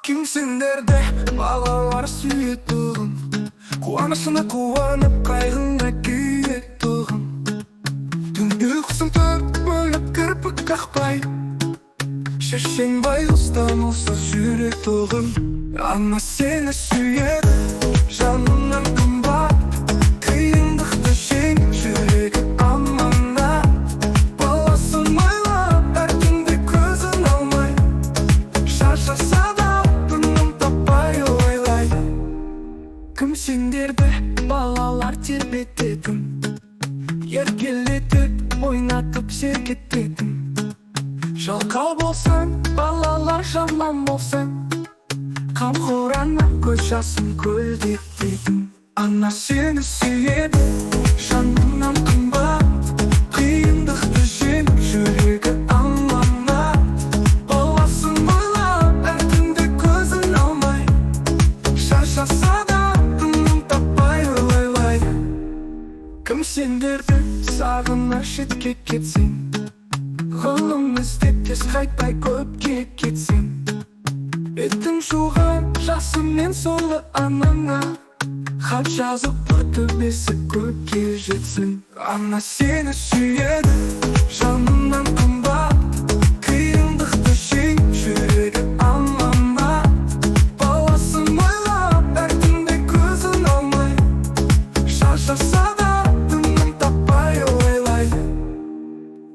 Kimсіңдерде балалар сүйетұғын, қуанышына қуанып, қайғына күйетұғын. Түн ұйқысын төрт бөліп кірпік қақпай, шешең байғұстан олсыз жүретұғын. Ана сені сүйеді, жанынан қымбат, қиындықты жең, жүрегі аманат. Баласын ойлап, әр түнде көзін алмай, шаршаса да тыным таппай ойлайды. Кім сендерді балалар тербететін, еркелетіп, ойнатып сергететін. Жалқау болсаң, балалар жаман болсаң, қамқор ана көз жасын көлдетпейтін. Ана сені сүйеді, жанынан қымбат, қиындықты жең, жүрегі аманат. Баласын ойлап, әр түнде көзін алмай, шаршаса да тыным таппай ойлайды. Кім сендерді сағынар шетке кетсең, ғылым іздеп тез қайтпай көпке кетсең. Беттің жуған жасымен сорлы анаңа, хат жазып тұр төбесі көкке жетсін. Ана сені сүйеді, жанынан қымбат, қиындықты жең, жүрегі аманат. Баласын ойлап, әр түнде көзін алмай, шаршаса да тыным таппай ойлайды.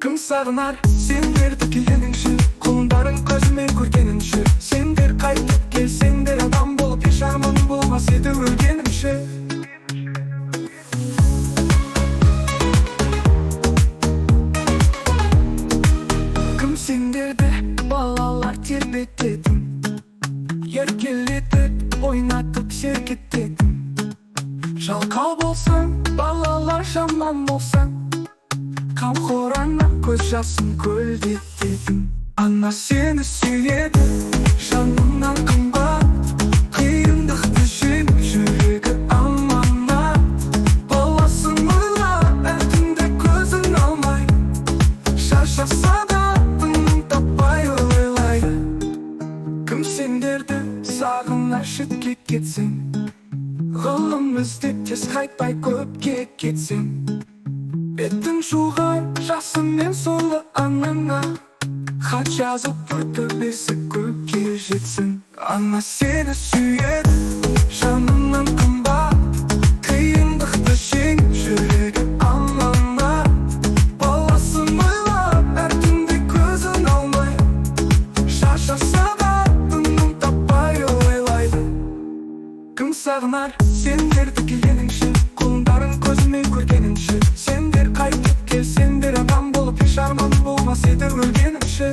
Кім сағынар сендерді келгеніңше, құлындарың көзімен көргеніңше. Сендер қайтып келсеңдер, адам болып еш арман болмас еді өлгенімше. Кім сендерді балалар тербететін, еркелетіп, ойнатып сергететін. Жалқау болсаң, балалар жаман болсаң, қамқор ана көз жасын көлдететін. Ана сені сүйеді, жанынан қымбат, қиындықты жең, жүрегі аманат. Баласын ойлап, әр түнде көзін алмай, шаршаса да тыным таппай ойлайды. Кім сендерді сағынар шетке кетсең, ғылым іздеп тез қайтпай көпке кетсең. Беттің жуған жасымен сорлы анаңа, хат жазып тұр төбесі көкке жетсін. Ана сені сүйеді, жанынан қымбат, қиындықты жең, жүрегі аманат. Баласын ойлап, әр түнде көзін алмай, шаршаса да тыным таппай ойлайды. Кім сағынар сендерді келгеніңше, құлындарың көзімен көргеніңше. Сендер қайтып келсеңдер, адам болып еш арман болмас еді өлгенімше.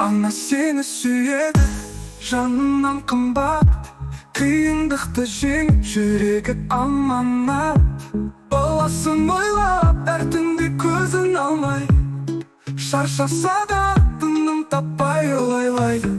Ана сені сүйеді, жанынан қымбат, қиындықты жең, жүрегі аманат. Баласын ойлап, әр түнде көзін алмай, шаршаса да тыным таппай ойлайды.